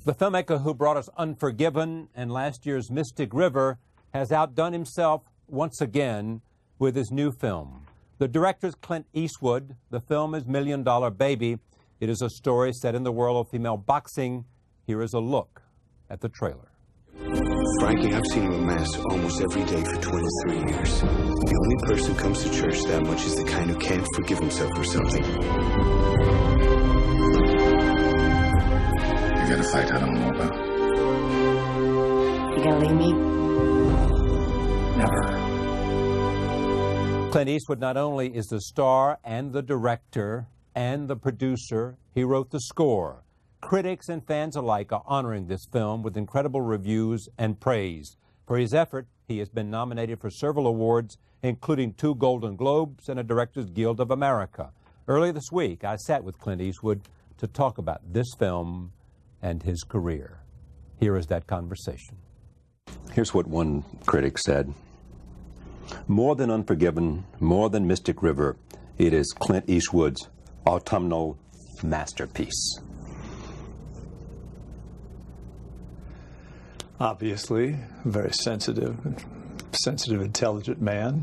The filmmaker who brought us Unforgiven and last year's Mystic River has outdone himself once again with his new film. The director is Clint Eastwood. The film is $1 Million Baby. It is a story set in the world of female boxing. Here is a look at the trailer. Frankie, I've seen you at Mass almost every day for 23 years. The only person who comes to church that much is the kind who can't forgive himself for something. You got a fight I don't know about. You gonna leave me? Never. Clint Eastwood not only is the star and the director and the producer, he wrote the score. Critics and fans alike are honoring this film with incredible reviews and praise. For his effort, he has been nominated for several awards, including 2 Golden Globes and a Directors Guild of America. Earlier this week, I sat with Clint Eastwood to talk about this film and his career. Here is that conversation. Here's what one critic said. More than Unforgiven, more than Mystic River, it is Clint Eastwood's autumnal masterpiece. Obviously, a very sensitive, intelligent man.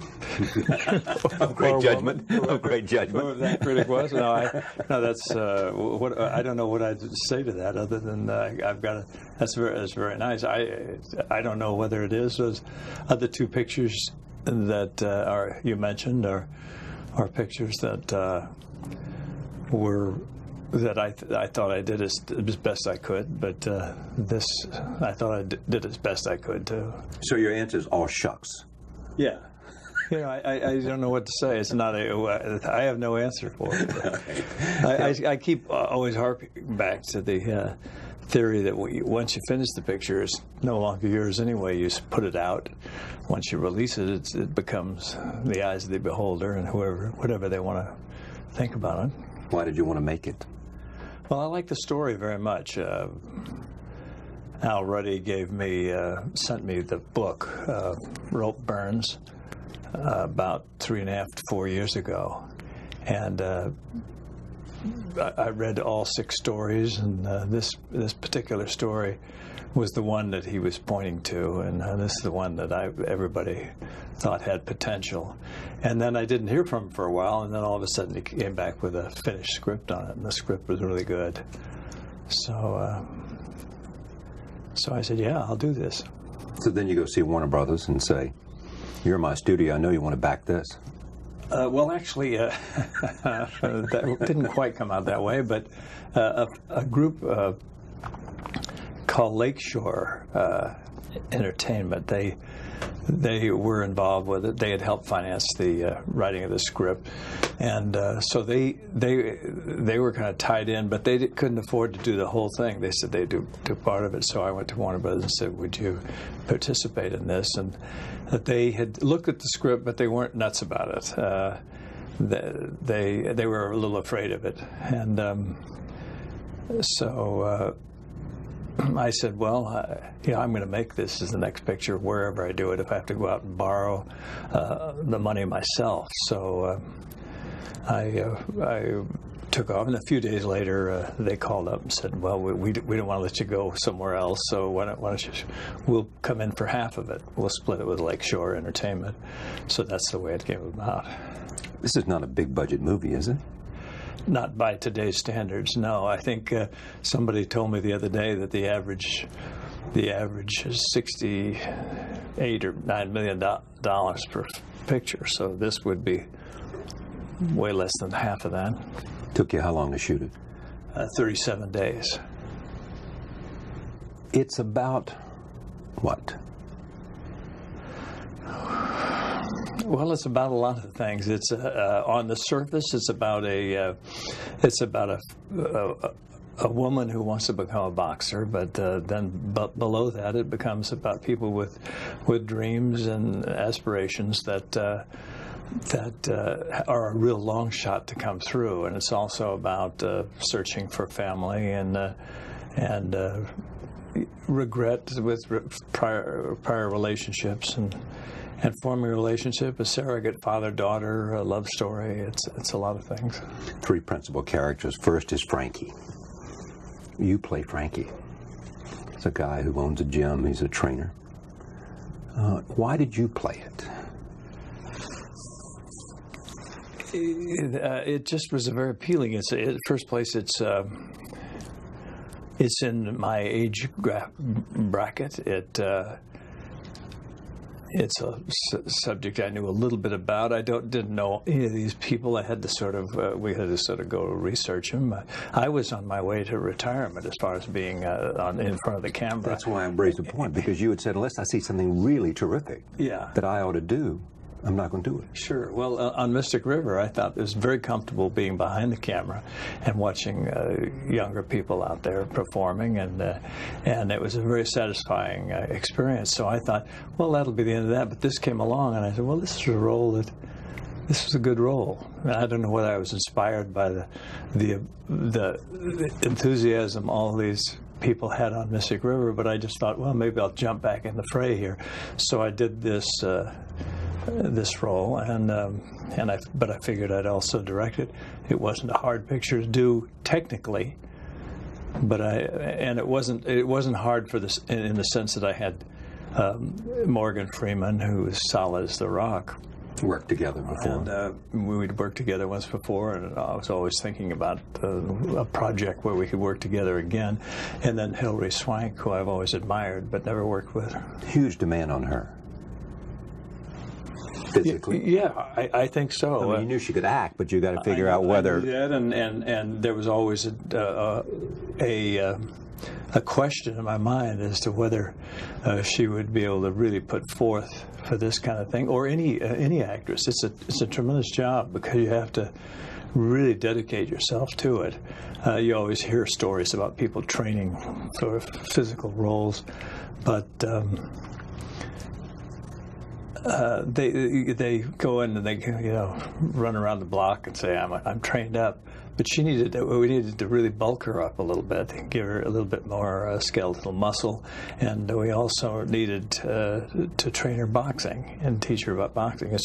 Of great judgment. Of great judgment. Whoever that critic was. No, that's what I don't know what I'd say to that other than I've got. That's very nice. I don't know whether it is those other 2 pictures that you mentioned are pictures that were. That I thought I did as best I could, but this I thought I did as best I could too. So your answer is all shucks. Yeah, I don't know what to say. It's not I have no answer for it. I keep always harping back to the theory that once you finish the picture, it's no longer yours anyway. You just put it out. Once you release it, it becomes the eyes of the beholder and whatever they want to think about it. Why did you want to make it? Well, I like the story very much. Al Ruddy sent me the book, Rope Burns, about 3.5 to 4 years ago. And I read all 6 stories, and this particular story was the one that he was pointing to, and this is the one that everybody thought had potential. And then I didn't hear from him for a while, and then all of a sudden he came back with a finished script on it, and the script was really good. So I said, yeah, I'll do this. So then you go see Warner Brothers and say, you're in my studio, I know you want to back this. Well, actually, that didn't quite come out that way, but a group called Lakeshore Entertainment, they were involved with it. They had helped finance the writing of the script, and so they were kind of tied in, but they couldn't afford to do the whole thing. They said they'd do part of it, so I went to Warner Brothers and said, would you participate in this? And they had looked at the script, but they weren't nuts about it. They were a little afraid of it, and so I said, well, I'm going to make this as the next picture wherever I do it, if I have to go out and borrow the money myself. So I took off, and a few days later they called up and said, well, we don't want to let you go somewhere else, so why don't you, we'll come in for half of it. We'll split it with Lakeshore Entertainment. So that's the way it came about. This is not a big budget movie, is it? Not by today's standards, no. I think somebody told me the other day that the average is $68 or $9 million per picture. So this would be way less than half of that. Took you how long to shoot it? 37 days. It's about what? Well, it's about a lot of things. It's on the surface, it's about a woman who wants to become a boxer, but then below that, it becomes about people with dreams and aspirations that are a real long shot to come through. And it's also about searching for family and regret with prior relationships and forming a relationship, a surrogate father-daughter, a love story. It's a lot of things. 3 principal characters. First is Frankie. You play Frankie. It's a guy who owns a gym. He's a trainer. Why did you play it? It just was a very appealing. First place, it's in my age bracket. It's a subject I knew a little bit about. I didn't know any of these people. I had to we had to go research them. I was on my way to retirement as far as being in front of the camera. That's why I raised the point, because you had said, unless I see something really terrific that I ought to do, I'm not going to do it. Sure. Well, on Mystic River, I thought it was very comfortable being behind the camera and watching younger people out there performing, and it was a very satisfying experience. So I thought, well, that'll be the end of that. But this came along, and I said, well, this is a good role. And I don't know whether I was inspired by the enthusiasm all these people had on Mystic River, but I just thought, well, maybe I'll jump back in the fray here. So I did this role, but I figured I'd also direct it. It wasn't a hard picture to do technically, but it wasn't hard for this in the sense that I had Morgan Freeman, who was solid as the rock. Worked together before. And we'd worked together once before, and I was always thinking about a project where we could work together again. And then Hilary Swank, who I've always admired but never worked with. Huge demand on her. Physically? Yeah, I think so. I mean, you knew she could act, but you got to figure out whether. I knew that, and there was always a question in my mind as to whether she would be able to really put forth for this kind of thing, or any actress. It's a tremendous job, because you have to really dedicate yourself to it. You always hear stories about people training for physical roles, but they go in and they run around the block and say I'm trained up, but we needed to really bulk her up a little bit and give her a little bit more skeletal muscle, and we also needed to train her boxing and teach her about boxing. And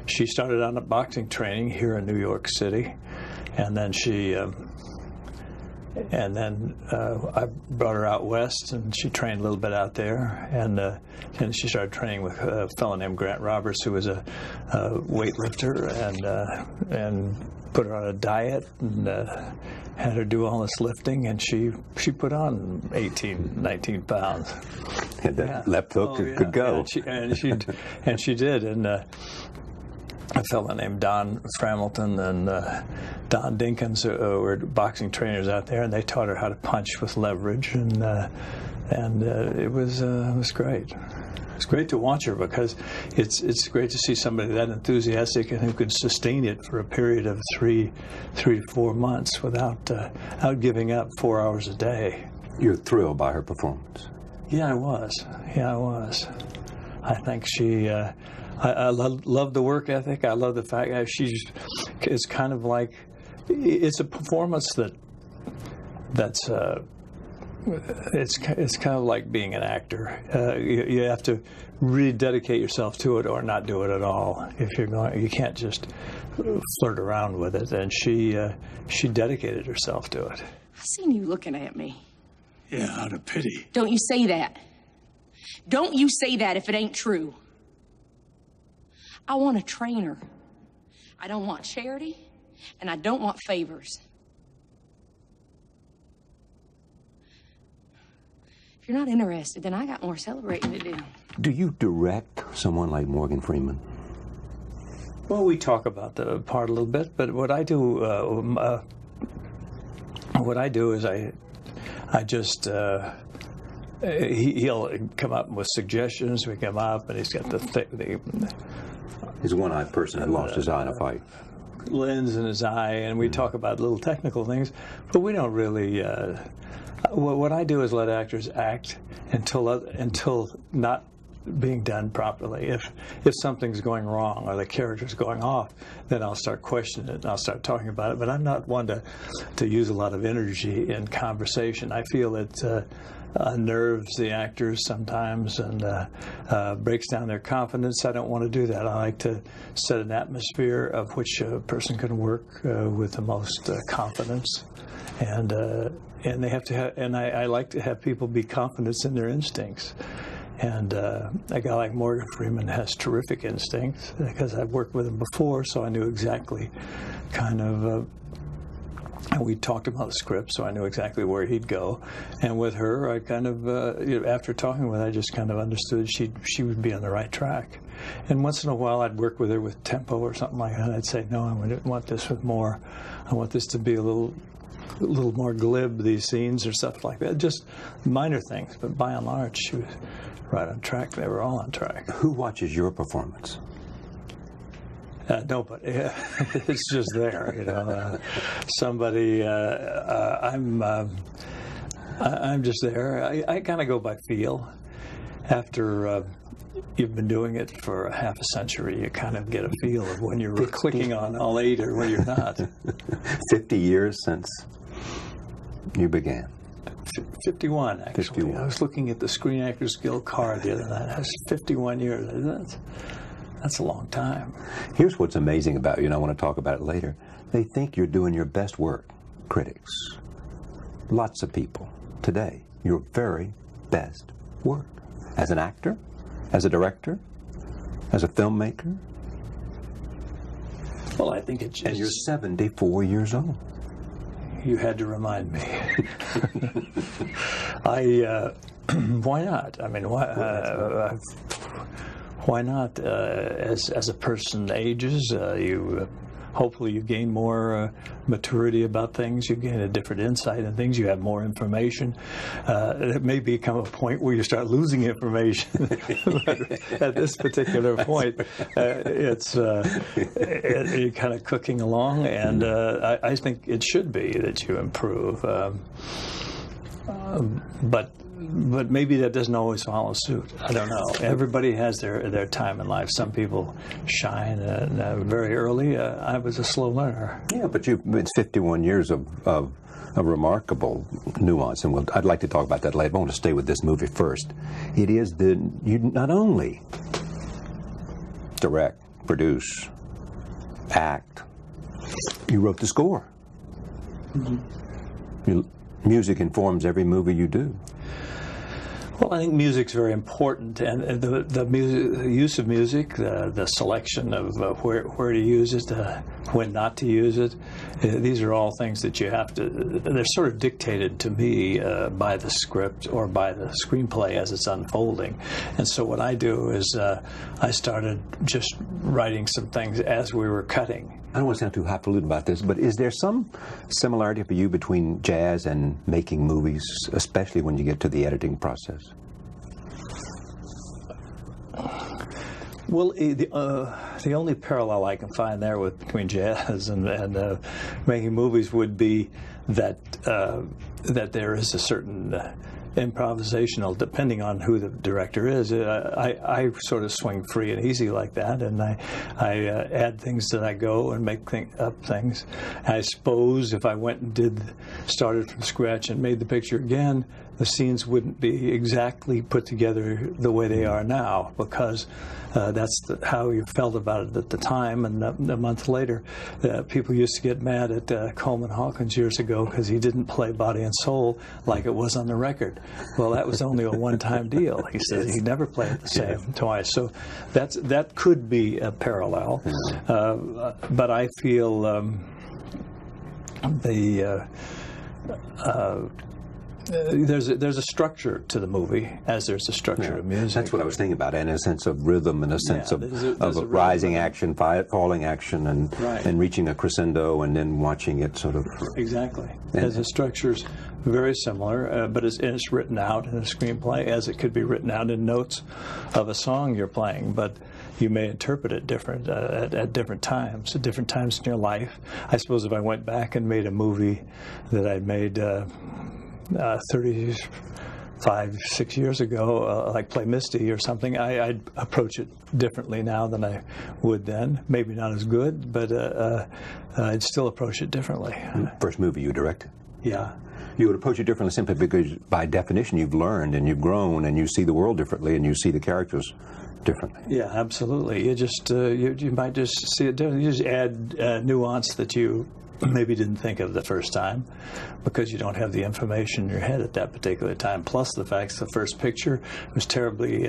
she started on a boxing training here in New York City, and then I brought her out west, and she trained a little bit out there, and she started training with a fellow named Grant Roberts, who was a weightlifter, and put her on a diet, and had her do all this lifting, and she put on 18, 19 pounds. And that left hook could go. And she did, and a fellow named Don Framilton and Don Dinkins were boxing trainers out there, and they taught her how to punch with leverage, and it was great. It's great to watch her, because it's great to see somebody that enthusiastic and who could sustain it for a period of three to 4 months without giving up 4 hours a day. You're thrilled by her performance. Yeah, I was. I think she. I love the work ethic. I love the fact that it's kind of like, it's a performance that's it's kind of like being an actor. You have to really dedicate yourself to it, or not do it at all. If you're going, you can't just flirt around with it. And she dedicated herself to it. I seen you looking at me. Yeah, out of pity. Don't you say that. Don't you say that if it ain't true. I want a trainer. I don't want charity, and I don't want favors. If you're not interested, then I got more celebrating to do. Do you direct someone like Morgan Freeman? Well, we talk about the part a little bit, but what I do is I just he'll come up with suggestions. We come up, and he's got He's a one-eyed person who lost his eye in a fight. Lens in his eye, and we talk about little technical things, but we don't really. What I do is let actors act until not being done properly. If something's going wrong or the character's going off, then I'll start questioning it and I'll start talking about it. But I'm not one to use a lot of energy in conversation. I feel it unnerves the actors sometimes and breaks down their confidence. I don't want to do that. I like to set an atmosphere of which a person can work with the most confidence, and they have to have. And I like to have people be confident in their instincts. And a guy like Morgan Freeman has terrific instincts because I've worked with him before, so I knew exactly kind of. And we talked about the script, so I knew exactly where he'd go. And with her, I kind of, after talking with her, I just kind of understood she would be on the right track. And once in a while, I'd work with her with tempo or something like that. I'd say, no, I want this with more. I want this to be a little more glib, these scenes or stuff like that. Just minor things, but by and large, she was right on track. They were all on track. Who watches your performance? Nobody. It's just there, you know. Somebody. I'm just there. I kind of go by feel. After you've been doing it for a half a century, you kind of get a feel of when you're clicking on all 8 or when you're not. 50 years since you began. 51, actually. 51. I was looking at the Screen Actors Guild card the other night. That's 51 years. That's a long time. Here's what's amazing about you, and I want to talk about it later. They think you're doing your best work, critics. Lots of people today, your very best work. As an actor, as a director, as a filmmaker. Well, I think it's just... And you're 74 years old. You had to remind me. Why not? I mean, why not? As a person ages, hopefully you gain more maturity about things. You gain a different insight in things. You have more information. It may become a point where you start losing information. But at this particular point, you're kind of cooking along, and I think it should be that you improve. But maybe that doesn't always follow suit. I don't know. Everybody has their time in life. Some people shine very early. I was a slow learner. Yeah, but it's 51 years of remarkable nuance, and I'd like to talk about that later. I want to stay with this movie first. It is you not only direct, produce, act, you wrote the score. Mm-hmm. Music informs every movie you do. Well, I think music's very important, and the use of music, the selection of where to use it, when not to use it, these are all things that you have to. They're sort of dictated to me by the script or by the screenplay as it's unfolding. And so what I do is I started just writing some things as we were cutting. I don't want to sound too highfalutin about this, but is there some similarity for you between jazz and making movies, especially when you get to the editing process? Well, the only parallel I can find there between jazz and making movies would be that there is a certain improvisational, depending on who the director is. I sort of swing free and easy like that, and I add things that I go and make up things. I suppose if I went and started from scratch and made the picture again, the scenes wouldn't be exactly put together the way they are now, because that's how you felt about it at the time. And a month later, people used to get mad at Coleman Hawkins years ago because he didn't play Body and Soul like it was on the record. Well, that was only a one-time deal. He said he never played it the same twice. So that could be a parallel. But I feel there's a structure to the movie, as there's a structure to music. That's what I was thinking about, and a sense of rhythm, and a sense of rising action, falling action, and reaching a crescendo, and then watching it sort of. Exactly. As the structure's very similar, but it's written out in a screenplay as it could be written out in notes of a song you're playing, but you may interpret it different at different times in your life. I suppose if I went back and made a movie that I'd made 30 5, 6 years ago, like play Misty or something, I'd approach it differently now than I would then. Maybe not as good, but I'd still approach it differently. First movie you directed? Yeah. You would approach it differently simply because, by definition, you've learned and you've grown and you see the world differently and you see the characters differently. Yeah, absolutely. You just you might just see it differently. You just add nuance that you maybe didn't think of the first time because you don't have the information in your head at that particular time. Plus the fact the first picture was terribly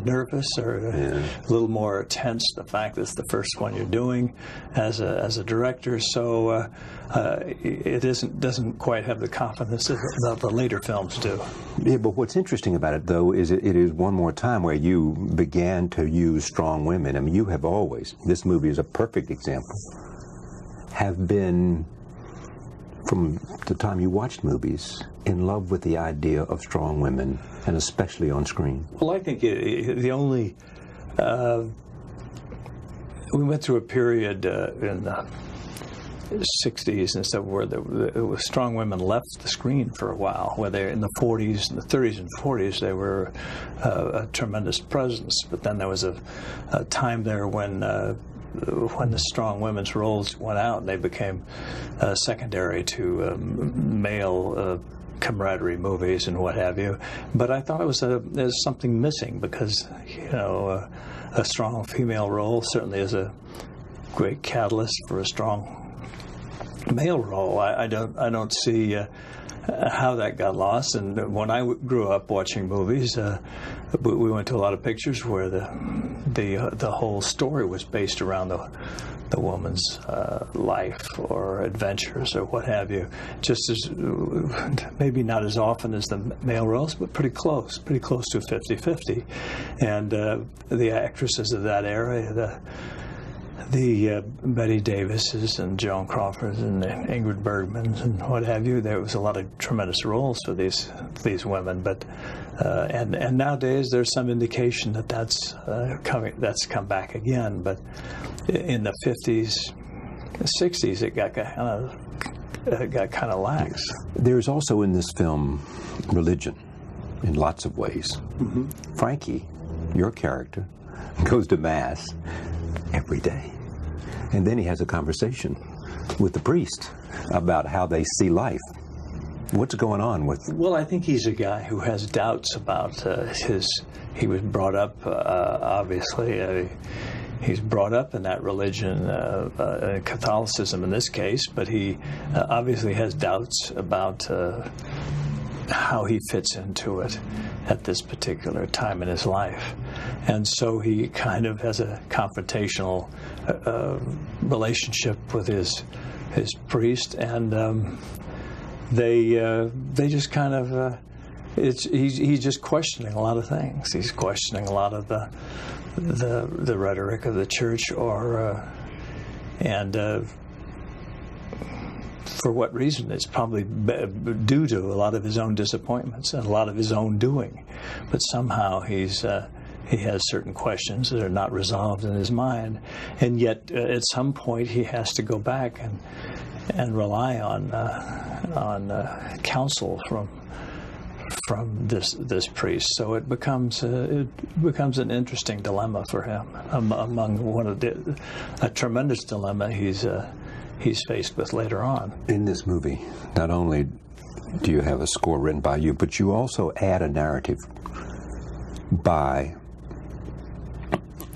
nervous or a little more tense. The fact that it's the first one you're doing as a director, so it doesn't quite have the confidence that the later films do. Yeah, but what's interesting about it, though, is it is one more time where you began to use strong women. I mean, you have always, this movie is a perfect example, have been, from the time you watched movies, in love with the idea of strong women, and especially on screen. Well, I think the only... we went through a period in the 60s and stuff where strong women left the screen for a while, where they in the 40s and the 30s and 40s they were a tremendous presence. But then there was a time there when the strong women's roles went out and they became secondary to male camaraderie movies and what have you. But I thought it was there's something missing because, a strong female role certainly is a great catalyst for a strong male role. I don't see how that got lost. And when I grew up watching movies, we went to a lot of pictures where the whole story was based around the woman's life or adventures or what have you. Just as maybe not as often as the male roles, but pretty close to 50-50. And the actresses of that era, the Betty Davises and Joan Crawfords and Ingrid Bergmans and what have you, there was a lot of tremendous roles for these women. But and nowadays there's some indication that that's come back again. But in the 50s, 60s, it got kind of lax. There's also in this film religion in lots of ways. Mm-hmm. Frankie, your character, goes to Mass every day. And then he has a conversation with the priest about how they see life. What's going on with... Well, I think he's a guy who has doubts about he was brought up, obviously, he's brought up in that religion, Catholicism in this case, but he obviously has doubts about how he fits into it at this particular time in his life. And so he kind of has a confrontational relationship with his priest, and they just kind of he's just questioning a lot of things. He's questioning a lot of the rhetoric of the church, and for what reason? It's probably due to a lot of his own disappointments and a lot of his own doing. But somehow he has certain questions that are not resolved in his mind, and yet at some point he has to go back and rely on counsel from this priest. So it becomes an interesting dilemma for him, among a tremendous dilemma he's faced with later on. In this movie, not only do you have a score written by you, but you also add a narrative by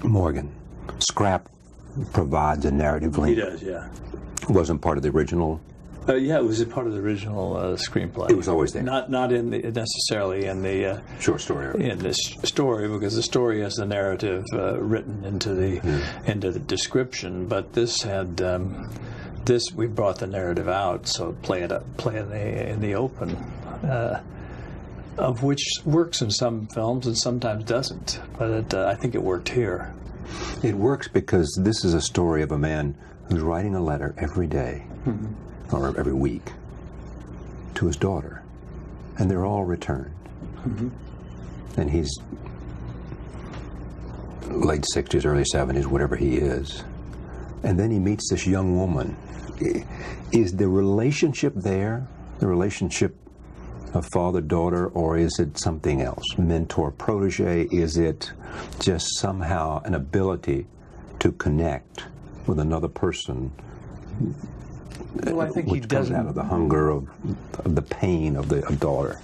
Morgan. Scrap provides a narrative link. He does, yeah. Wasn't part of the original? Yeah, it was a part of the original screenplay. It was always there. Not necessarily in the short story. In this story, because the story has the narrative written into the description. But this had we brought the narrative out, so play it in the open, of which works in some films and sometimes doesn't. But I think it worked here. It works because this is a story of a man who's writing a letter every day, mm-hmm. or every week, to his daughter, and they're all returned. Mm-hmm. And he's late 60s, early 70s, whatever he is. And then he meets this young woman. Is the relationship there, the relationship a father-daughter, or is it something else? Mentor-protege? Is it just somehow an ability to connect with another person? Well, I think which he comes doesn't. out of the hunger of the pain of the daughter.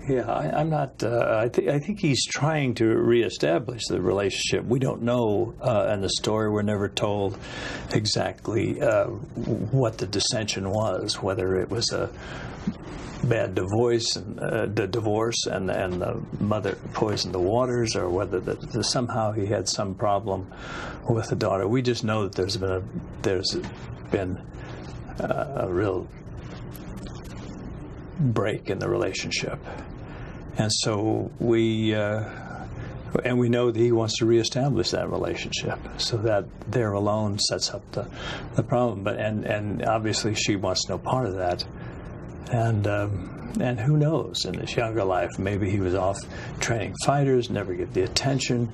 Yeah, I'm not. I think he's trying to reestablish the relationship. We don't know, in the story, we're never told exactly what the dissension was. Whether it was a bad divorce and the mother poisoned the waters, or whether somehow he had some problem with the daughter. We just know that there's been a real break in the relationship. And so we know that he wants to reestablish that relationship, so that there alone sets up the problem. But and obviously she wants no part of that. And who knows? In his younger life, maybe he was off training fighters, never get the attention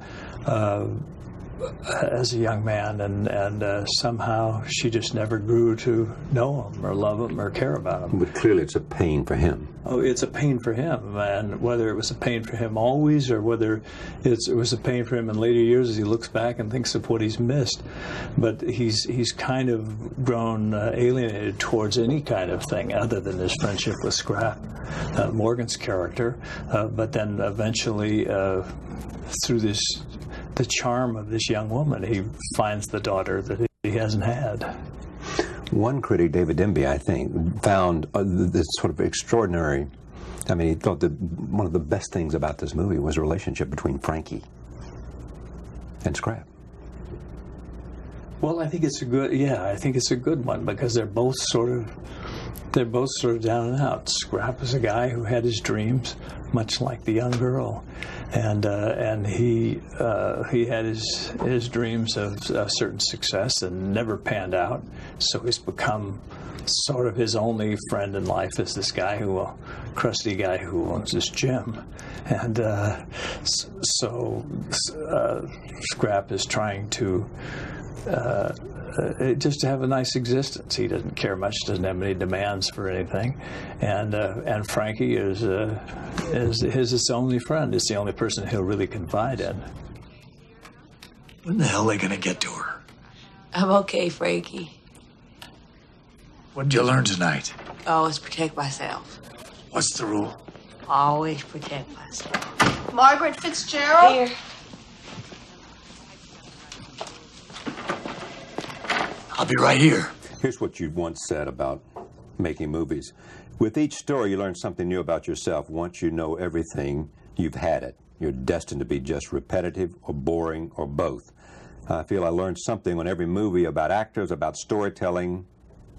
as a young man, and somehow she just never grew to know him or love him or care about him. But clearly it's a pain for him. Oh, it's a pain for him, and whether it was a pain for him always, or whether it was a pain for him in later years as he looks back and thinks of what he's missed. But he's kind of grown alienated towards any kind of thing other than his friendship with Scrap, Morgan's character. But then eventually, through the charm of this young woman, he finds the daughter that he hasn't had. One critic, David Denby, I think, found this sort of extraordinary. I mean, he thought that one of the best things about this movie was the relationship between Frankie and Scrap. Well, I think it's a good one, because they're both sort of down and out. Scrap is a guy who had his dreams, much like the young girl, and he had his dreams of certain success and never panned out. So he's become sort of his only friend in life is this guy crusty guy who owns this gym, and so Scrap is trying to. Just to have a nice existence. He doesn't care much, doesn't have any demands for anything, and Frankie is his only friend. Is the only person he'll really confide in. When the hell are they gonna get to her? I'm okay, Frankie. What'd you learn tonight? Always protect myself. What's the rule? Always protect myself. Margaret Fitzgerald? Here. I'll be right here. Here's what you once said about making movies. With each story, you learn something new about yourself. Once you know everything, you've had it. You're destined to be just repetitive or boring or both. I feel I learned something on every movie about actors, about storytelling,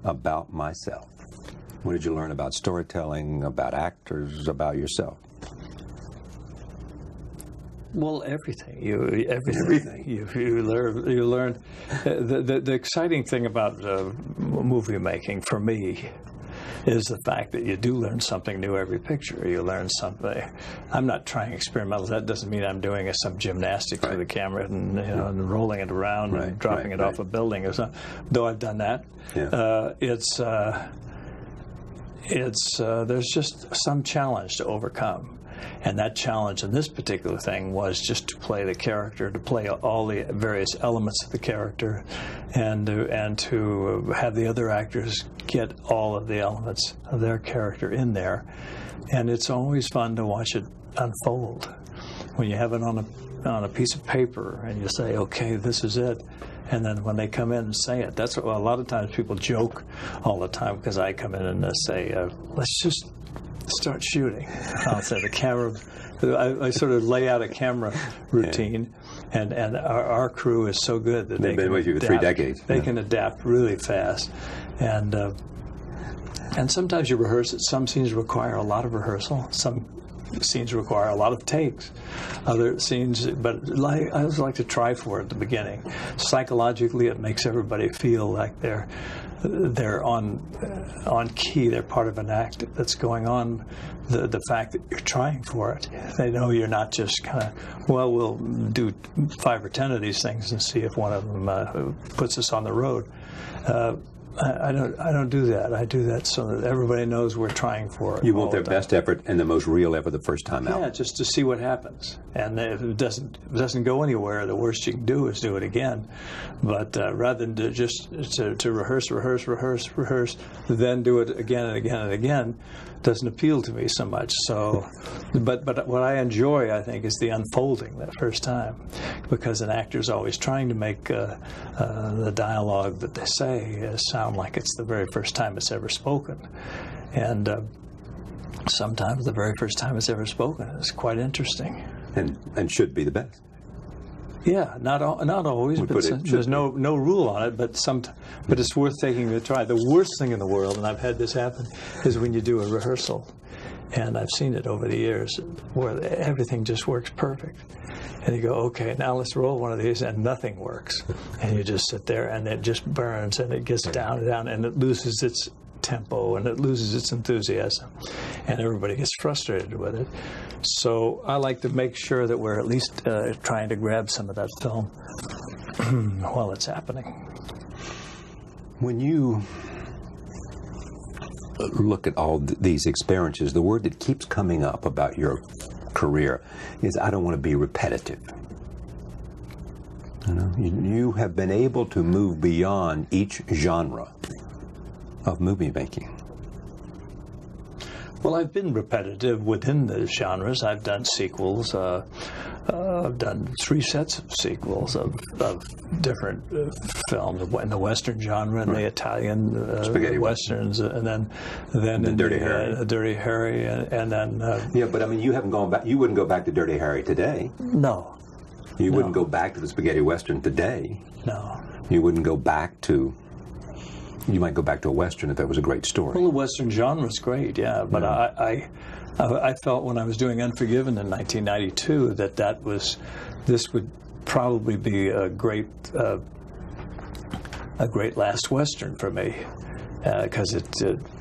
about myself. What did you learn about storytelling, about actors, about yourself? Well, everything. Everything. You learn. The exciting thing about movie making for me is the fact that you do learn something new every picture. You learn something. I'm not trying experimental. That doesn't mean I'm doing some gymnastics with the camera and rolling it around and dropping it off a building or something. Though I've done that, there's just some challenge to overcome. And that challenge in this particular thing was just to play the character, to play all the various elements of the character, and to have the other actors get all of the elements of their character in there. And it's always fun to watch it unfold. When you have it on a piece of paper and you say, okay, this is it. And then when they come in and say it, that's what a lot of times people joke all the time, because I come in and say, let's just start shooting. I'll say the camera. I sort of lay out a camera routine, and our crew is so good that They've been with you for 3 decades. They can adapt really fast, and sometimes you rehearse it. Some scenes require a lot of rehearsal. Some scenes require a lot of takes. Other scenes, but I always like to try for it at the beginning. Psychologically, it makes everybody feel like they're on key. They're part of an act that's going on. The fact that you're trying for it, they know you're not just kind of, well, we'll do 5 or 10 of these things and see if one of them puts us on the road. I don't do that. I do that so that everybody knows we're trying for it. You want their best effort and the most real effort the first time out. Yeah, just to see what happens. And if it doesn't go anywhere, the worst you can do is do it again. But rather than to rehearse, then do it again and again and again, doesn't appeal to me so much. So, but what I enjoy, I think, is the unfolding that first time, because an actor's always trying to make the dialogue that they say sound like it's the very first time it's ever spoken, and sometimes the very first time it's ever spoken is quite interesting, and should be the best. Yeah, not always, but there's no rule on it. But it's worth taking a try. The worst thing in the world, and I've had this happen, is when you do a rehearsal, and I've seen it over the years, where everything just works perfect, and you go, okay, now let's roll one of these, and nothing works, and you just sit there, and it just burns, and it gets down and down, and it loses its tempo, and it loses its enthusiasm, and everybody gets frustrated with it. So I like to make sure that we're at least trying to grab some of that film while it's happening. When you look at all these experiences, the word that keeps coming up about your career is, I don't want to be repetitive. You know, you have been able to move beyond each genre of movie making. Well, I've been repetitive within the genres. I've done sequels. I've done 3 sets of sequels of different films in the Western genre and the Italian spaghetti Westerns, and then the Dirty Harry. Dirty Harry, and then. Yeah, but I mean, you haven't gone back. You wouldn't go back to Dirty Harry today. No. You wouldn't go back to the spaghetti Western today. No. You wouldn't go back to. You might go back to a Western if that was a great story. Well, the Western genre is great, yeah. But I felt when I was doing Unforgiven in 1992 that this would probably be a great last Western for me, because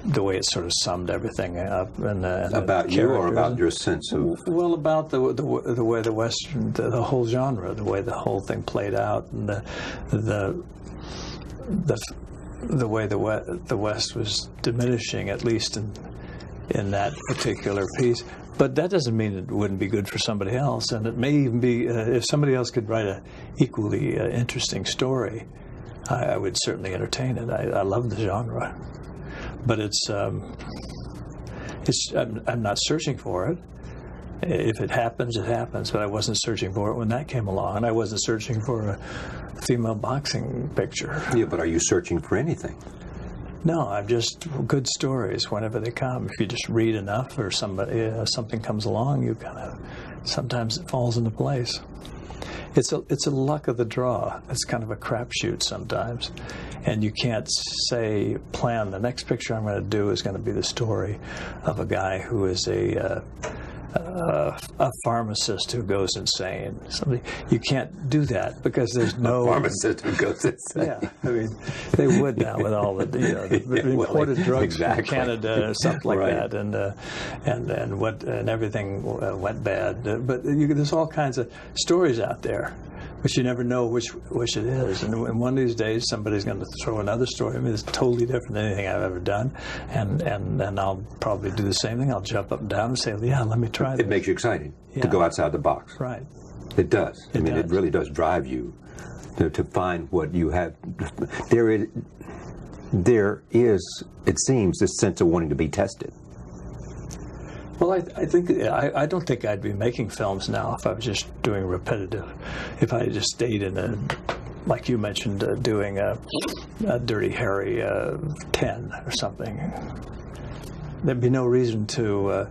the way it sort of summed everything up. And about you, or about your sense of? Well, about the way the Western, the whole genre, the way the whole thing played out, and the way the West was diminishing, at least in that particular piece. But that doesn't mean it wouldn't be good for somebody else, and it may even be, if somebody else could write a equally interesting story, I would certainly entertain it. I love the genre, but I'm not searching for it. If it happens, it happens, but I wasn't searching for it when that came along, and I wasn't searching for a female boxing picture. Yeah, but are you searching for anything? No, I'm just good stories whenever they come. If you just read enough, or something comes along, you kind of, sometimes it falls into place. It's a luck of the draw. It's kind of a crapshoot sometimes, and you can't plan the next picture I'm going to do is going to be the story of a guy who is a pharmacist who goes insane. You can't do that because there's no a pharmacist who goes insane. Yeah, I mean, they would now with all the imported drugs from Canada, stuff like that, and everything went bad. But there's all kinds of stories out there, but you never know which it is. And one of these days, somebody's going to throw another story. I mean, it's totally different than anything I've ever done, and I'll probably do the same thing. I'll jump up and down and say, yeah, let me try this. It makes you excited to go outside the box. Right. It does. It really does drive you to find what you have. There is, it seems, this sense of wanting to be tested. Well, I don't think I'd be making films now if I was just doing repetitive. If I just stayed in like you mentioned, doing a Dirty Harry 10 or something, there'd be no reason to.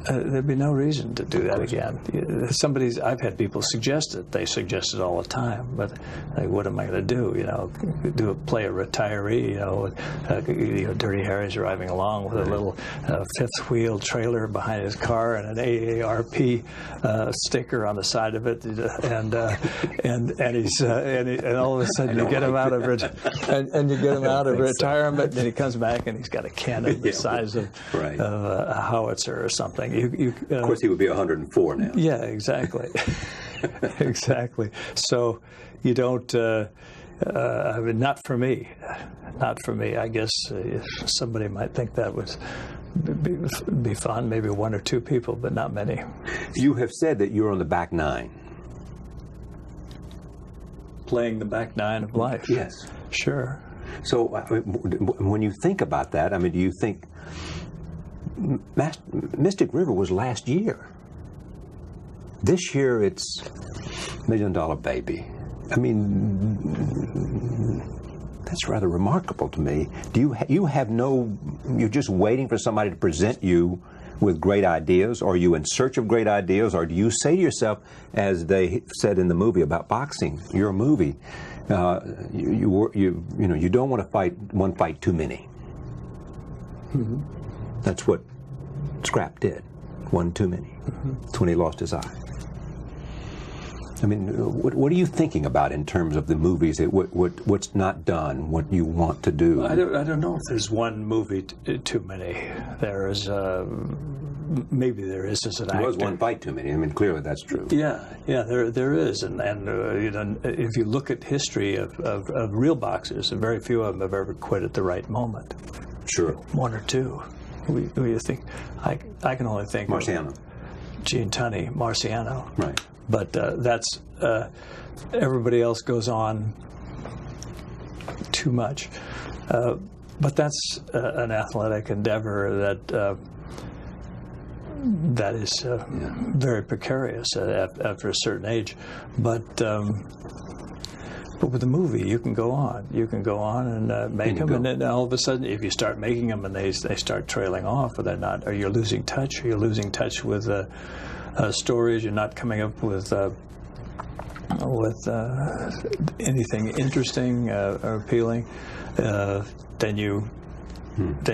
There'd be no reason to do that again. I've had people suggest it. They suggest it all the time. But what am I going to do? Play a retiree. Dirty Harry's driving along with a little fifth wheel trailer behind his car and an AARP sticker on the side of it, and all of a sudden you get him out of retirement, and he comes back and he's got a cannon the size of a howitzer or something. Of course, he would be 104 now. Yeah, exactly. Exactly. So you don't I mean, not for me. Not for me. I guess if somebody might think that would be fun, maybe one or two people, but not many. You have said that you're on the back nine. Playing the back nine of life. Yes. Sure. So when you think about that, I mean, do you think Mystic River was last year? This year it's $1 Million Baby. I mean, that's rather remarkable to me. Do you're just waiting for somebody to present you with great ideas? Or are you in search of great ideas? Or do you say to yourself, as they said in the movie about boxing, your movie, you don't want to fight one fight too many. Mm-hmm. That's what Scrap did. One too many. Mm-hmm. That's when he lost his eye. I mean, what are you thinking about in terms of the movies? What's not done? What you want to do? I don't know if there's one movie too many. There is maybe there is as an actor. There was one fight too many. I mean, clearly that's true. Yeah, there is, and you know, if you look at history of real boxers, very few of them have ever quit at the right moment. Sure. One or two. Who do you think? I can only think Marciano. of Gene Tunney, Marciano. Right. But that's everybody else goes on too much. But that's an athletic endeavor that is very precarious after a certain age. But with the movie, you can go on. You can go on and make them, and then all of a sudden, if you start making them and they start trailing off, or they're not, or you're losing touch, or you're losing touch with stories, you're not coming up with anything interesting or appealing, then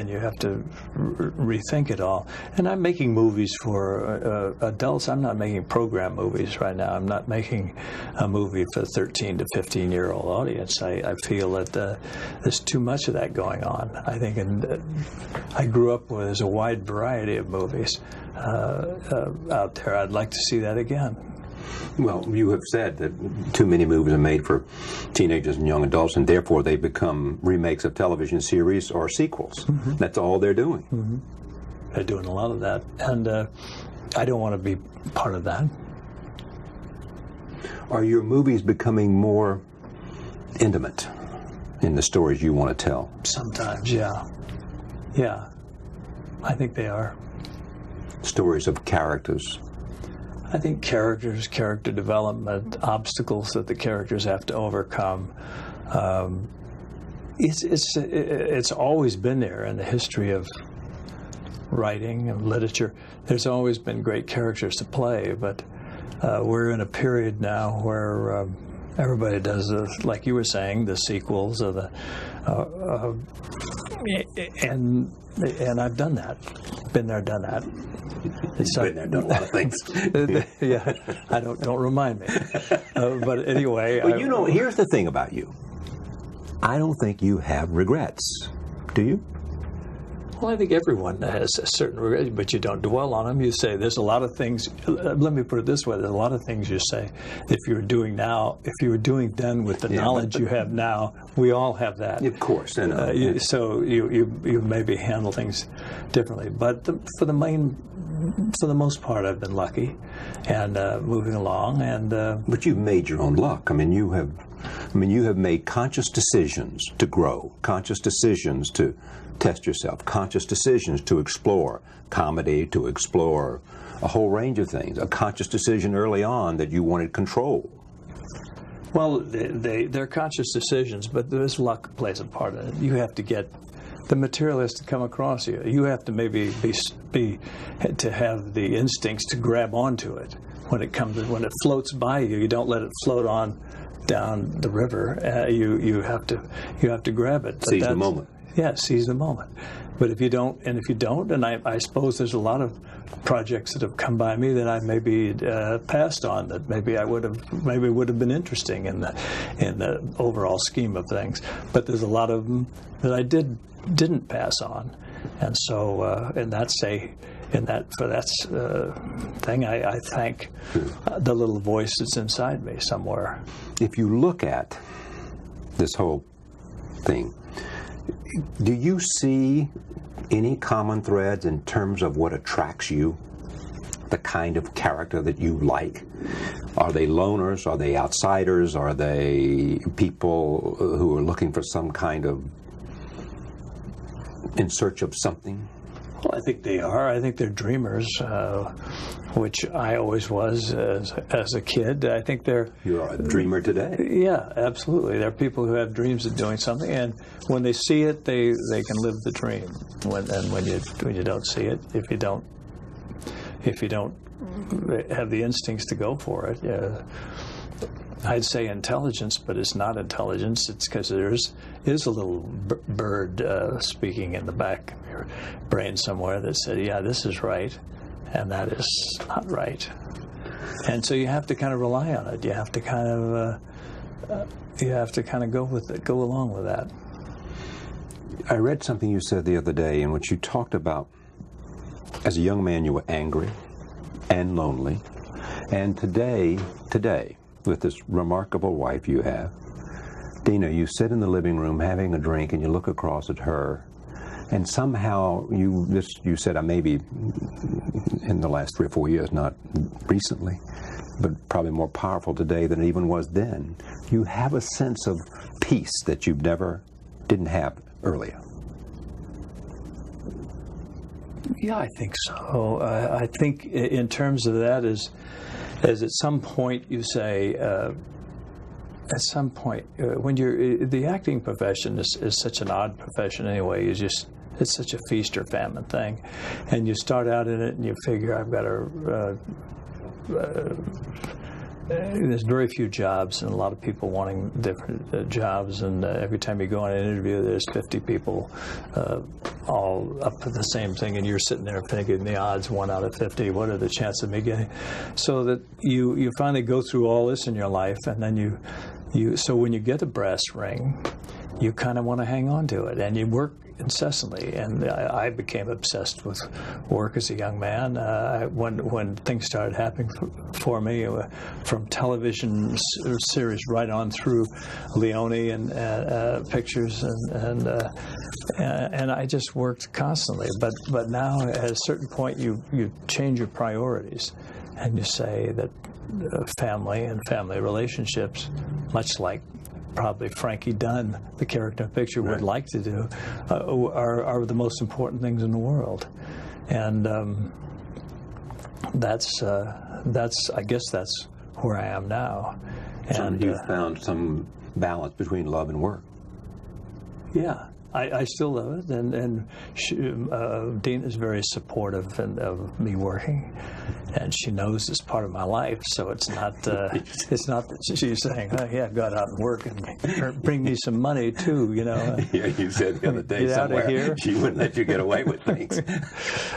you have to rethink it all. And I'm making movies for adults. I'm not making program movies right now. I'm not making a movie for 13 to 15-year-old audience. I feel that there's too much of that going on. I think, I grew up with a wide variety of movies out there. I'd like to see that again. Well, you have said that too many movies are made for teenagers and young adults, and therefore they become remakes of television series or sequels. Mm-hmm. That's all they're doing. Mm-hmm. They're doing a lot of that, and I don't want to be part of that. Are your movies becoming more intimate in the stories you want to tell? Sometimes, yeah. Yeah, I think they are. Stories of characters. I think characters, character development, obstacles that the characters have to overcome. It's always been there in the history of writing and literature. There's always been great characters to play, but we're in a period now where everybody does, like you were saying, the sequels or the and I've done that. Been there, done that. It's been there, done a lot of things. Yeah, don't remind me. But anyway, well, here's the thing about you. I don't think you have regrets. Do you? Well, I think everyone has a certain regret, but you don't dwell on them. You say there's a lot of things. Let me put it this way: there's a lot of things you say. If you were doing then with the knowledge you have now, we all have that. Of course, I know. So you maybe handle things differently. But for the most part, I've been lucky and moving along. And but you've made your own luck. I mean, you have made conscious decisions to grow, conscious decisions to test yourself, conscious decisions to explore comedy, to explore a whole range of things. A conscious decision early on that you wanted control. Well, they're conscious decisions, but there's luck plays a part in it. You have to get the material has to come across you. You have to maybe to have the instincts to grab onto it when it floats by you. You don't let it float on down the river. You have to grab it. Seize the moment. Yeah, seize the moment. But if you don't, and I suppose there's a lot of projects that have come by me that I maybe passed on, that maybe would have been interesting in the overall scheme of things. But there's a lot of them that I didn't pass on, and so thing, I thank the little voice that's inside me somewhere. If you look at this whole thing, do you see any common threads in terms of what attracts you? The kind of character that you like? Are they loners? Are they outsiders? Are they people who are looking for some kind of, in search of something? Well, I think they are. I think they're dreamers, which I always was as a kid. I think they're... You're a dreamer today. Yeah, absolutely. There are people who have dreams of doing something, and when they see it, they can live the dream. When you don't see it, if you don't have the instincts to go for it, I'd say intelligence, but it's not intelligence. It's because there is a little bird speaking in the back of your brain somewhere that said, yeah, this is right, and that is not right. And so you have to kind of rely on it. You have to kind of go along with that. I read something you said the other day in which you talked about, as a young man, you were angry and lonely, and today, with this remarkable wife you have, Dina, you sit in the living room having a drink and you look across at her, and somehow you said, maybe in the last 3 or 4 years, not recently, but probably more powerful today than it even was then. You have a sense of peace that you didn't have earlier. Yeah, I think so. I think in terms of that is at some point you say, when the acting profession is such an odd profession anyway. It's such a feast or famine thing, and you start out in it and you figure I've got to. There's very few jobs and a lot of people wanting different jobs, and every time you go on an interview there's 50 people all up for the same thing, and you're sitting there thinking the odds 1 out of 50, what are the chances of me getting? So that you finally go through all this in your life, and then so when you get a brass ring, you kind of want to hang on to it, and you work incessantly. And I became obsessed with work as a young man. When things started happening for me, from television series right on through Leone and pictures, and I just worked constantly. But now at a certain point, you change your priorities, and you say that family and family relationships, much like probably Frankie Dunn, the character in the picture, would like to do, are the most important things in the world. And I guess that's where I am now. And so you've found some balance between love and work. Yeah. I still love it, and Dean is very supportive of me working, and she knows it's part of my life. So it's not that she's saying, "Oh yeah, go out and work and bring me some money too," you know. Yeah, you said the other day Get somewhere out of here. She wouldn't let you get away with things.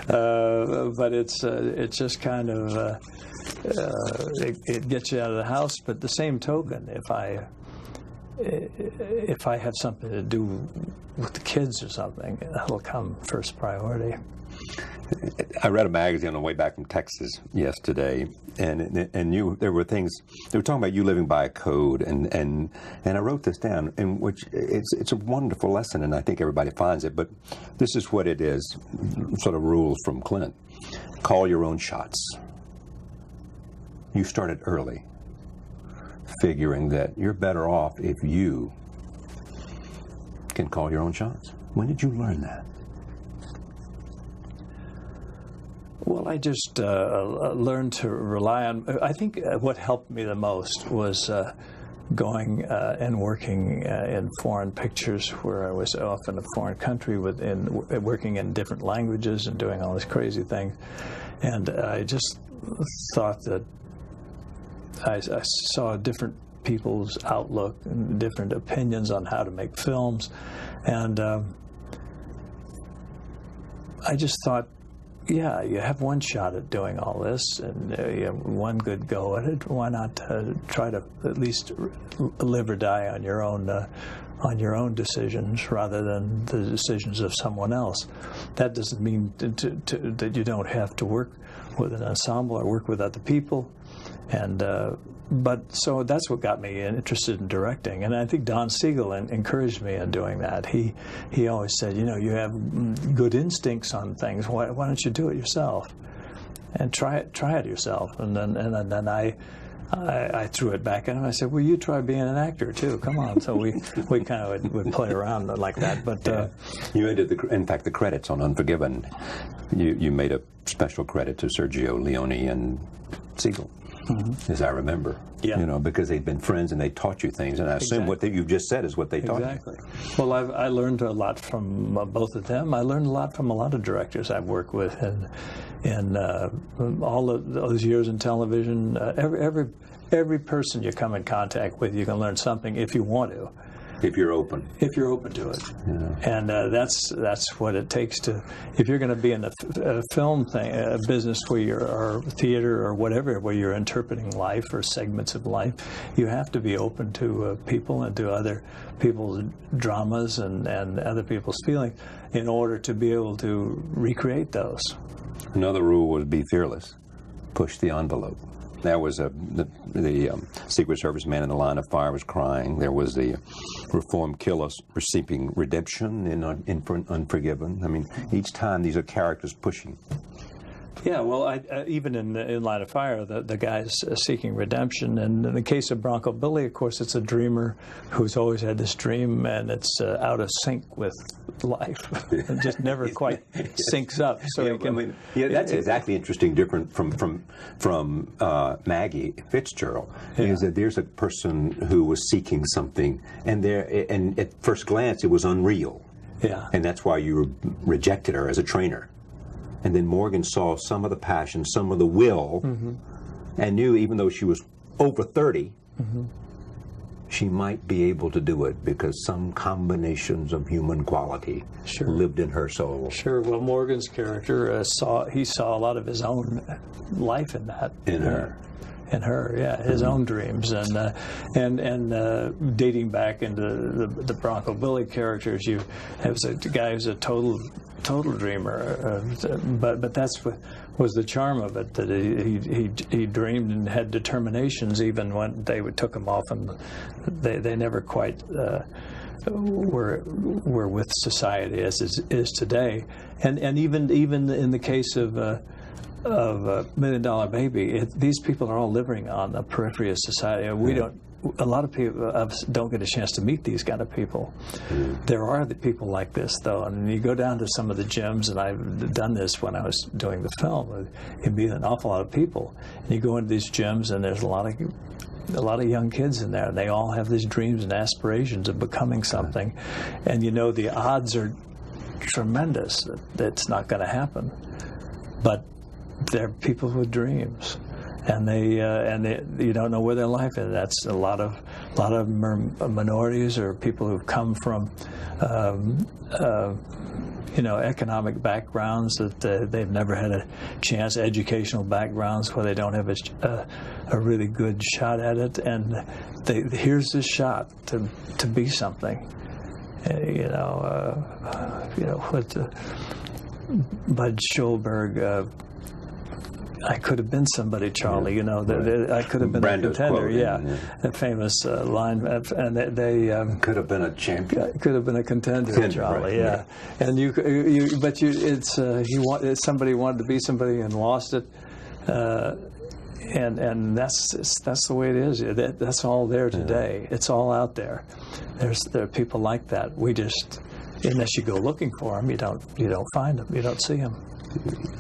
But it's just kind of it gets you out of the house. But the same token, if I have something to do with the kids or something, that'll come first priority. I read a magazine on the way back from Texas yesterday, and there were things they were talking about you living by a code, and I wrote this down, in which it's a wonderful lesson, and I think everybody finds it. But this is what it is, sort of rules from Clint: call your own shots. You started early, figuring that you're better off if you can call your own shots. When did you learn that? Well, I just learned to rely on. I think what helped me the most was going and working in foreign pictures, where I was off in a foreign country working in different languages and doing all these crazy things. And I just thought that I saw different people's outlook and different opinions on how to make films, and I just thought, yeah, you have one shot at doing all this, and you have one good go at it. Why not try to at least live or die on your own your own decisions rather than the decisions of someone else. That doesn't mean that you don't have to work with an ensemble or work with other people. And but so that's what got me interested in directing. And I think Don Siegel encouraged me in doing that. He always said, you have good instincts on things. Why don't you do it yourself? And try it yourself. And then I threw it back at him. I said, well, you try being an actor too. Come on. So we kind of would play around like that. But you ended in fact, the credits on Unforgiven. You made a special credit to Sergio Leone and Siegel, as I remember. Yeah. Because they'd been friends and they taught you things. And I assume what you've just said is what they taught you. Exactly. Well, I learned a lot from both of them. I learned a lot from a lot of directors I've worked with, and all of those years in television. Every person you come in contact with, you can learn something if you want to. If you're open. If you're open to it. Yeah. And that's what it takes to, if you're going to be in a film thing, a business or theater or whatever, where you're interpreting life or segments of life, you have to be open to people and to other people's dramas and other people's feelings in order to be able to recreate those. Another rule was be fearless. Push the envelope. There was the Secret Service man in the line of fire was crying. There was the reformed killer receiving redemption in Unforgiven. I mean, each time these are characters pushing. Yeah, well, even in Line of Fire, the guy's seeking redemption. And in the case of Bronco Billy, of course, it's a dreamer who's always had this dream, and it's out of sync with life. It just never quite syncs up. So that's exactly interesting, different from Maggie Fitzgerald. Is that there's a person who was seeking something, and at first glance it was unreal. Yeah, and that's why you rejected her as a trainer. And then Morgan saw some of the passion, some of the will, and knew even though she was over 30, she might be able to do it because some combinations of human quality lived in her soul. Sure. Well, Morgan's character saw a lot of his own life in that. In her. In her, yeah, his own dreams, and dating back into the Bronco Billy characters, you have a guy who's a total dreamer, but that's what was the charm of it, that he dreamed and had determinations even when they took him off, and they never quite were with society as it is today, and even in the case of $1 Million Baby, these people are all living on the periphery of society. A lot of people don't get a chance to meet these kind of people. There are the people like this, though, and you go down to some of the gyms, and I've done this when I was doing the film. You meet an awful lot of people, and you go into these gyms, and there's a lot of young kids in there, and they all have these dreams and aspirations of becoming something, and the odds are tremendous that it's not going to happen, but they're people with dreams, and they you don't know where their life is. That's a lot of them are minorities or people who've come from economic backgrounds that they've never had a chance, educational backgrounds where they don't have a really good shot at it, and here's this shot to be something. With Bud Schulberg. I could have been somebody, Charlie. I could have been Brando's a contender. Quote, yeah, a famous line, and they could have been a champion. Could have been a contender, Charlie. Right, yeah, and somebody wanted to be somebody and lost it, and that's the way it is. That's all there today. It's all out there. There are people like that. We just, unless you go looking for them, you don't find them. You don't see them.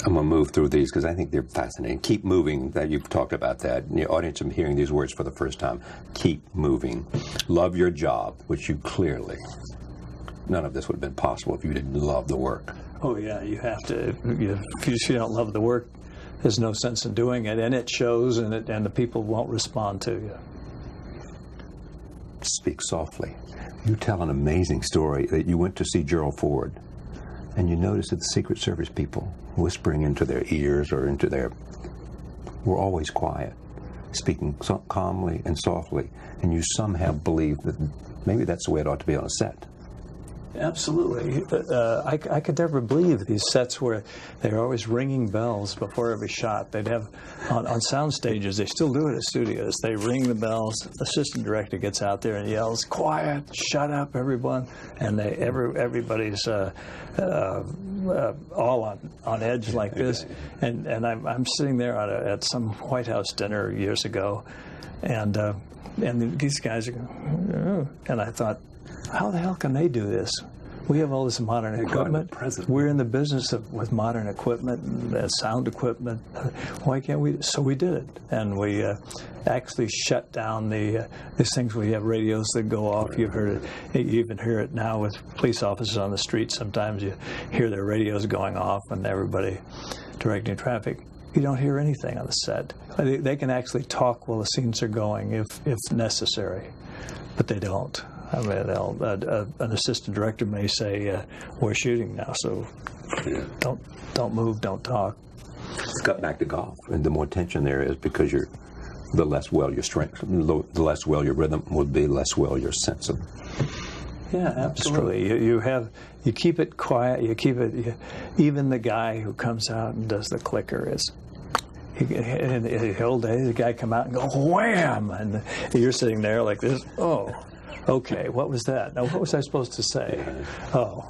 I'm going to move through these because I think they're fascinating. Keep moving, that you've talked about that. The audience are hearing these words for the first time. Keep moving. Love your job, which you clearly, none of this would have been possible if you didn't love the work. Oh, yeah, you have to. If you don't love the work, there's no sense in doing it, and it shows, and the people won't respond to you. Speak softly. You tell an amazing story that you went to see Gerald Ford, and you noticed that the Secret Service people whispering into their ears or were always quiet. speaking so calmly and softly, and you somehow believe that maybe that's the way it ought to be on a set. Absolutely. I could never believe these sets where they're always ringing bells before every shot. They'd have, on sound stages, they still do it at studios. They ring the bells, the assistant director gets out there and yells, "Quiet, shut up, everyone." And everybody's all on edge like this. And I'm sitting there at some White House dinner years ago, and these guys are going, and I thought, how the hell can they do this? We have all this modern equipment. We're in the business with modern equipment and sound equipment. Why can't we? So we did it, and we actually shut down these things. We have radios that go off. You've heard it. You even hear it now with police officers on the street. Sometimes you hear their radios going off and everybody directing traffic. You don't hear anything on the set. They can actually talk while the scenes are going if necessary, but they don't. I mean, an assistant director may say, "We're shooting now, so don't move, don't talk." Let's cut back to golf, and the more tension there is because the less well your strength, the less well your rhythm would be, less well your sense of. Yeah, absolutely. You keep it quiet. You keep it. Even the guy who comes out and does the clicker is. In the old days, the guy come out and go wham, and you're sitting there like this. Oh. Okay, what was that? Now, what was I supposed to say? Oh,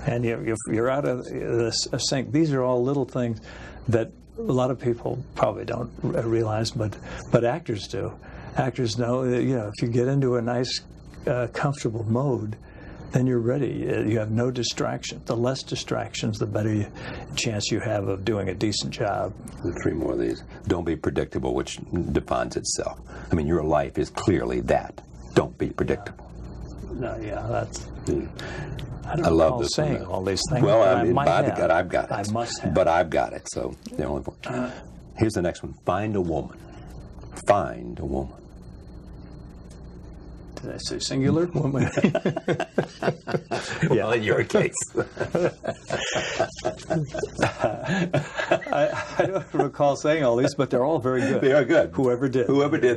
and you're out of this sync. These are all little things that a lot of people probably don't realize, but actors do. Actors know that, if you get into a nice, comfortable mode, then you're ready. You have no distraction. The less distractions, the better chance you have of doing a decent job. 3 more of these. Don't be predictable, which defines itself. I mean, your life is clearly that. Don't be predictable. No, that's. I don't I love recall this saying one. all these things. Well, but I mean, I've got it. I must have. But I've got it. So the only point. Here's the next one. Find a woman. Find a woman. Did I say singular? Woman. Well, in your case. I don't recall saying all these, but they're all very good. They are good. Whoever did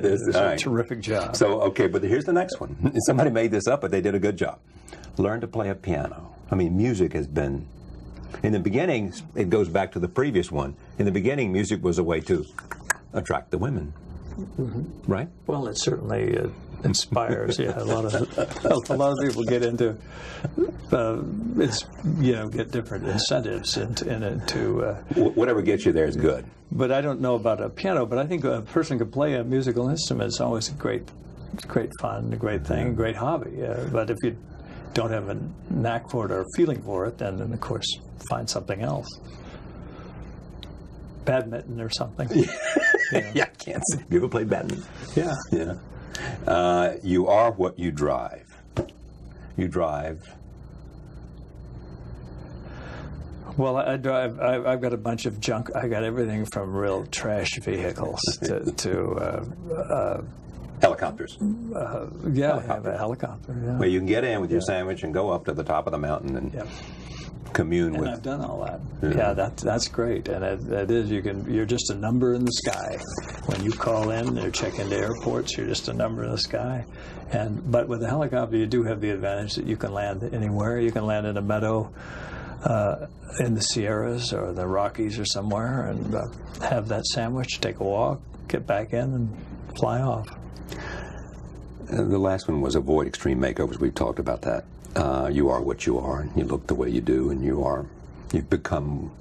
this. It's a terrific job. So, okay, but here's the next one. Somebody made this up, but they did a good job. Learn to play a piano. I mean, music has been, in the beginning, it goes back to the previous one. In the beginning, music was a way to attract the women. Mm-hmm. Right? Well, it certainly inspires. Yeah, a lot of people get into get different incentives into whatever gets you there is good. But I don't know about a piano. But I think a person can play a musical instrument. It's always a great fun, a great thing, a great hobby. But if you don't have a knack for it or a feeling for it, then of course find something else. Badminton or something. Yeah, I can't see. You ever played badminton? Yeah. Yeah. You are what you drive. You drive. Well, I drive. I've got a bunch of junk. I got everything from real trash vehicles to helicopters. I have a helicopter. Yeah. Where you can get in with your sandwich and go up to the top of the mountain and commune with. And I've done all that. Yeah, that's great. And it is. You're just a number in the sky. When you call in or check into airports, you're just a number in the sky. But with a helicopter, you do have the advantage that you can land anywhere. You can land in a meadow. In the Sierras or the Rockies or somewhere, and have that sandwich, take a walk, get back in, and fly off. The last one was avoid extreme makeovers. We've talked about that. You are what you are, and you look the way you do, and you've become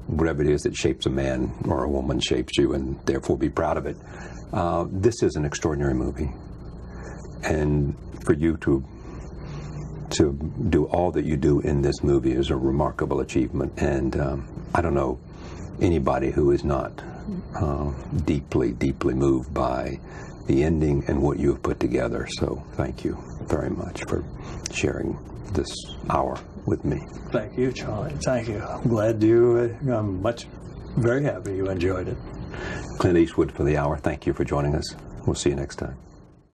whatever it is that shapes a man or a woman shapes you, and therefore be proud of it. This is an extraordinary movie, and for you to do all that you do in this movie is a remarkable achievement, and I don't know anybody who is not deeply, deeply moved by the ending and what you have put together. So thank you very much for sharing this hour with me. Thank you, Charlie. Thank you. I'm glad I'm very happy you enjoyed it. Clint Eastwood for the hour. Thank you for joining us. We'll see you next time.